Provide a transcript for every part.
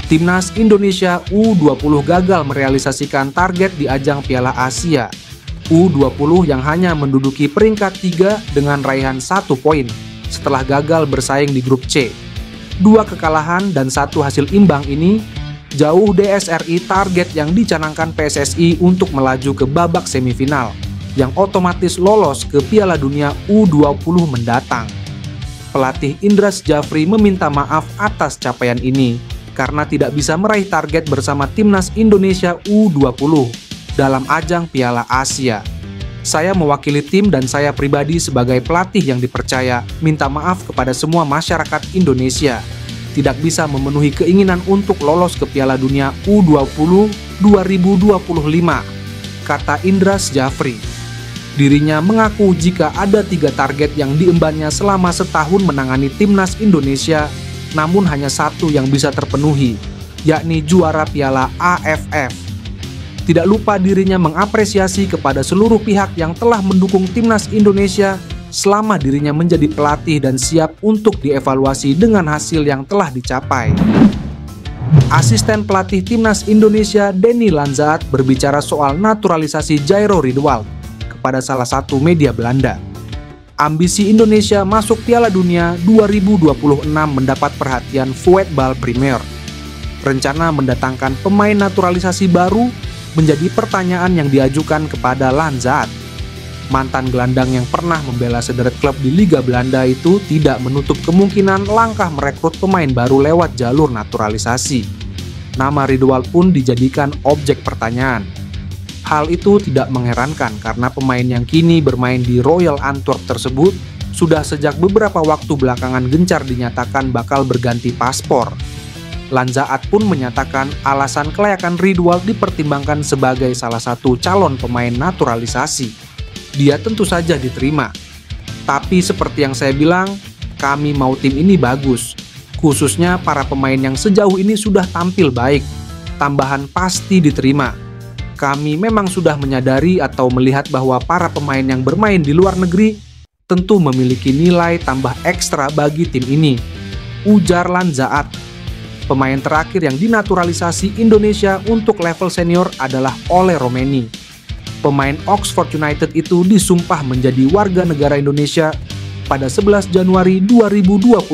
Timnas Indonesia U20 gagal merealisasikan target di ajang Piala Asia. U20 yang hanya menduduki peringkat 3 dengan raihan 1 poin setelah gagal bersaing di grup C. 2 kekalahan dan 1 hasil imbang ini jauh DSRI target yang dicanangkan PSSI untuk melaju ke babak semifinal yang otomatis lolos ke Piala Dunia U20 mendatang. Pelatih Indra Syafri meminta maaf atas capaian ini karena tidak bisa meraih target bersama Timnas Indonesia U20 dalam ajang Piala Asia. Saya mewakili tim dan saya pribadi sebagai pelatih yang dipercaya minta maaf kepada semua masyarakat Indonesia. Tidak bisa memenuhi keinginan untuk lolos ke Piala Dunia U20 2025, kata Indra Syafri. Dirinya mengaku jika ada 3 target yang diembannya selama setahun menangani Timnas Indonesia, namun hanya 1 yang bisa terpenuhi, yakni juara Piala AFF. Tidak lupa dirinya mengapresiasi kepada seluruh pihak yang telah mendukung Timnas Indonesia selama dirinya menjadi pelatih dan siap untuk dievaluasi dengan hasil yang telah dicapai. Asisten pelatih Timnas Indonesia Denny Lanzaat berbicara soal naturalisasi Jairo Riedewald kepada salah satu media Belanda. Ambisi Indonesia masuk Piala Dunia 2026 mendapat perhatian Voetbal Premier. Rencana mendatangkan pemain naturalisasi baru menjadi pertanyaan yang diajukan kepada Lanzaat. Mantan gelandang yang pernah membela sederet klub di Liga Belanda itu tidak menutup kemungkinan langkah merekrut pemain baru lewat jalur naturalisasi. Nama Riedewald pun dijadikan objek pertanyaan. Hal itu tidak mengherankan karena pemain yang kini bermain di Royal Antwerp tersebut sudah sejak beberapa waktu belakangan gencar dinyatakan bakal berganti paspor. Lanzaat pun menyatakan alasan kelayakan Riedewald dipertimbangkan sebagai salah satu calon pemain naturalisasi. Dia tentu saja diterima. Tapi seperti yang saya bilang, kami mau tim ini bagus. Khususnya para pemain yang sejauh ini sudah tampil baik. Tambahan pasti diterima. Kami memang sudah menyadari atau melihat bahwa para pemain yang bermain di luar negeri tentu memiliki nilai tambah ekstra bagi tim ini, ujar Lanzaat. Pemain terakhir yang dinaturalisasi Indonesia untuk level senior adalah Ole Romeni. Pemain Oxford United itu disumpah menjadi warga negara Indonesia pada 11 Januari 2025,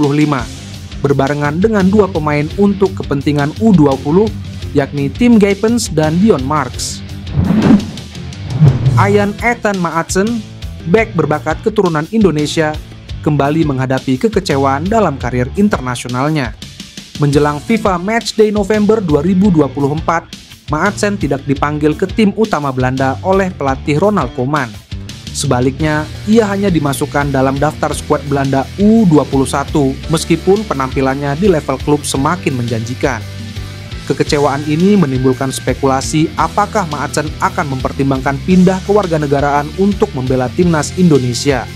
berbarengan dengan 2 pemain untuk kepentingan U20, yakni Tim Gijpens dan Dion Marks. Ayan Ethan Maatsen, bek berbakat keturunan Indonesia, kembali menghadapi kekecewaan dalam karir internasionalnya. Menjelang FIFA Matchday November 2024, Maatsen tidak dipanggil ke tim utama Belanda oleh pelatih Ronald Koeman. Sebaliknya, ia hanya dimasukkan dalam daftar skuad Belanda U21 meskipun penampilannya di level klub semakin menjanjikan. Kekecewaan ini menimbulkan spekulasi apakah Maatsen akan mempertimbangkan pindah kewarganegaraan untuk membela Timnas Indonesia.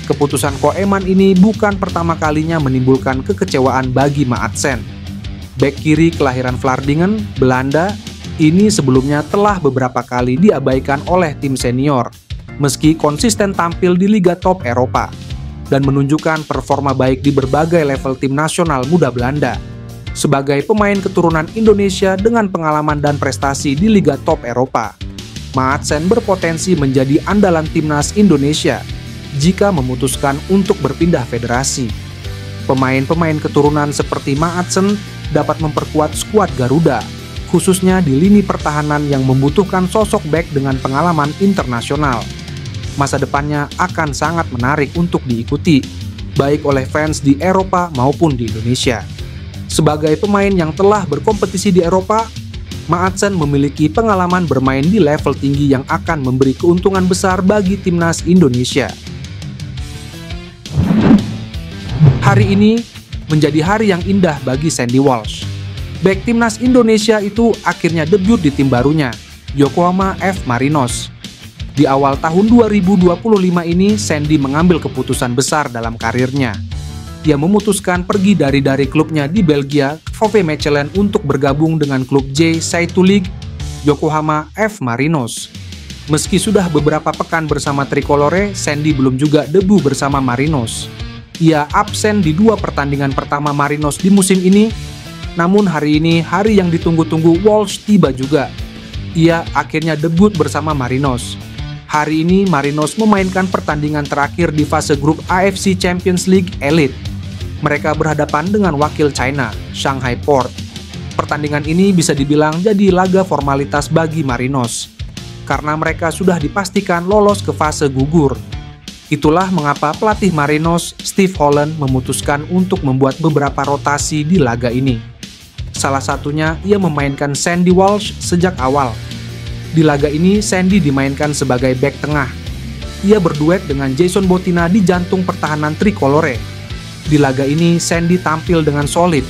Keputusan Koeman ini bukan pertama kalinya menimbulkan kekecewaan bagi Maatsen. Bek kiri kelahiran Vlaardingen, Belanda, ini sebelumnya telah beberapa kali diabaikan oleh tim senior, meski konsisten tampil di liga top Eropa, dan menunjukkan performa baik di berbagai level tim nasional muda Belanda. Sebagai pemain keturunan Indonesia dengan pengalaman dan prestasi di liga top Eropa, Maatsen berpotensi menjadi andalan Timnas Indonesia jika memutuskan untuk berpindah federasi. Pemain-pemain keturunan seperti Maatsen dapat memperkuat skuad Garuda, khususnya di lini pertahanan yang membutuhkan sosok bek dengan pengalaman internasional. Masa depannya akan sangat menarik untuk diikuti, baik oleh fans di Eropa maupun di Indonesia. Sebagai pemain yang telah berkompetisi di Eropa, Maatsen memiliki pengalaman bermain di level tinggi yang akan memberi keuntungan besar bagi Timnas Indonesia. Hari ini menjadi hari yang indah bagi Sandy Walsh. Bek Timnas Indonesia itu akhirnya debut di tim barunya, Yokohama F. Marinos. Di awal tahun 2025 ini, Sandy mengambil keputusan besar dalam karirnya. Dia memutuskan pergi dari klubnya di Belgia, VV Mechelen, untuk bergabung dengan klub J Seitu League, Yokohama F. Marinos. Meski sudah beberapa pekan bersama Tricolore, Sandy belum juga debu bersama Marinos. Ia absen di 2 pertandingan pertama Marinos di musim ini Namun hari ini, hari yang ditunggu-tunggu Walsh tiba juga. Ia akhirnya debut bersama Marinos. Hari ini Marinos memainkan pertandingan terakhir di fase grup AFC Champions League Elite. Mereka berhadapan dengan wakil China, Shanghai Port. Pertandingan ini bisa dibilang jadi laga formalitas bagi Marinos, karena mereka sudah dipastikan lolos ke fase gugur. Itulah mengapa pelatih Marinos, Steve Holland, memutuskan untuk membuat beberapa rotasi di laga ini. Salah satunya, ia memainkan Sandy Walsh sejak awal. Di laga ini, Sandy dimainkan sebagai bek tengah. Ia berduet dengan Jason Bottina di jantung pertahanan tricolore. Di laga ini, Sandy tampil dengan solid.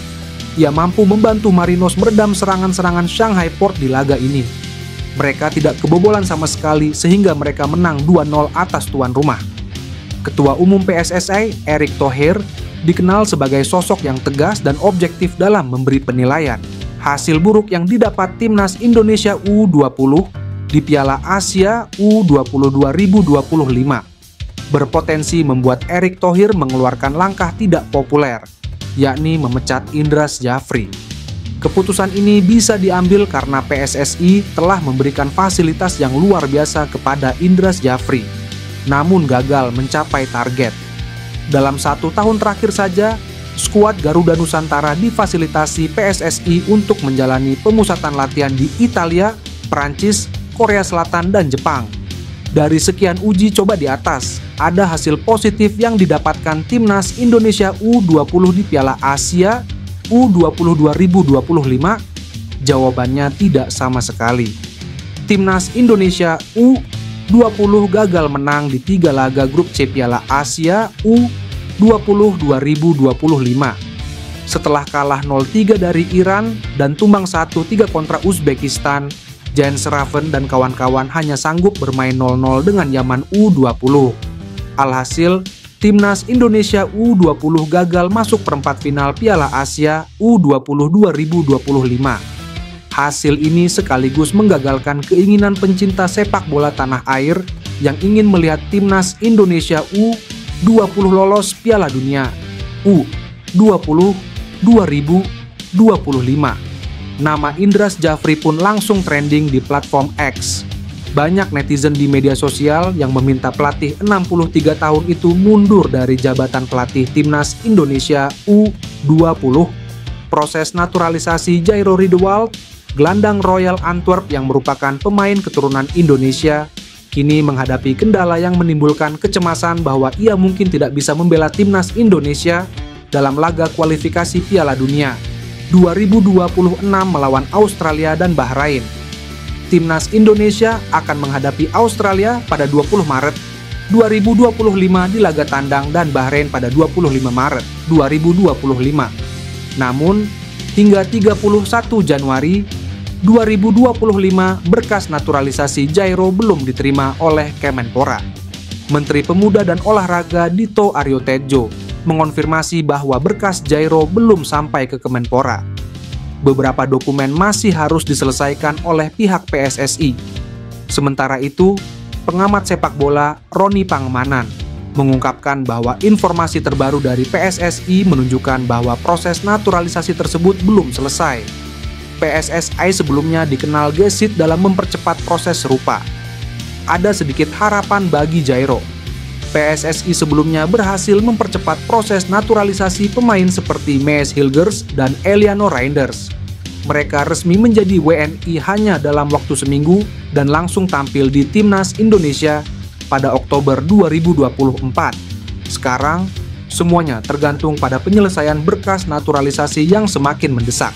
Ia mampu membantu Marinos meredam serangan-serangan Shanghai Port di laga ini. Mereka tidak kebobolan sama sekali sehingga mereka menang 2-0 atas tuan rumah. Ketua Umum PSSI, Erick Thohir, dikenal sebagai sosok yang tegas dan objektif dalam memberi penilaian. Hasil buruk yang didapat Timnas Indonesia U20 di Piala Asia U20 2025 berpotensi membuat Erick Thohir mengeluarkan langkah tidak populer, yakni memecat Indra Syafri. Keputusan ini bisa diambil karena PSSI telah memberikan fasilitas yang luar biasa kepada Indra Syafri, namun gagal mencapai target. Dalam 1 tahun terakhir saja, skuad Garuda Nusantara difasilitasi PSSI untuk menjalani pemusatan latihan di Italia, Prancis, Korea Selatan, dan Jepang. Dari sekian uji coba di atas, ada hasil positif yang didapatkan Timnas Indonesia U20 di Piala Asia U20 2025? Jawabannya tidak sama sekali. Timnas Indonesia U20 gagal menang di 3 laga grup C Piala Asia U20 2025. Setelah kalah 0-3 dari Iran dan tumbang 1-3 kontra Uzbekistan, Jens Raven dan kawan-kawan hanya sanggup bermain 0-0 dengan Yaman U20. Alhasil, Timnas Indonesia U20 gagal masuk perempat final Piala Asia U20 2025. Hasil ini sekaligus menggagalkan keinginan pencinta sepak bola tanah air yang ingin melihat Timnas Indonesia U20 lolos Piala Dunia U20 2025. Nama Indra Syafri pun langsung trending di platform X. Banyak netizen di media sosial yang meminta pelatih 63 tahun itu mundur dari jabatan pelatih Timnas Indonesia U20. Proses naturalisasi Jairo Riedewald, gelandang Royal Antwerp yang merupakan pemain keturunan Indonesia, kini menghadapi kendala yang menimbulkan kecemasan bahwa ia mungkin tidak bisa membela Timnas Indonesia dalam laga kualifikasi Piala Dunia 2026 melawan Australia dan Bahrain. Timnas Indonesia akan menghadapi Australia pada 20 Maret 2025 di laga tandang dan Bahrain pada 25 Maret 2025. Namun, hingga 31 Januari 2025 berkas naturalisasi Jairo belum diterima oleh Kemenpora. Menteri Pemuda dan Olahraga Dito Aryo Tejo mengonfirmasi bahwa berkas Jairo belum sampai ke Kemenpora. Beberapa dokumen masih harus diselesaikan oleh pihak PSSI. Sementara itu, pengamat sepak bola Roni Pangemanan mengungkapkan bahwa informasi terbaru dari PSSI menunjukkan bahwa proses naturalisasi tersebut belum selesai. PSSI sebelumnya dikenal gesit dalam mempercepat proses serupa. Ada sedikit harapan bagi Jairo. PSSI sebelumnya berhasil mempercepat proses naturalisasi pemain seperti Mees Hilgers dan Eliano Reinders. Mereka resmi menjadi WNI hanya dalam waktu seminggu dan langsung tampil di Timnas Indonesia pada Oktober 2024. Sekarang, semuanya tergantung pada penyelesaian berkas naturalisasi yang semakin mendesak.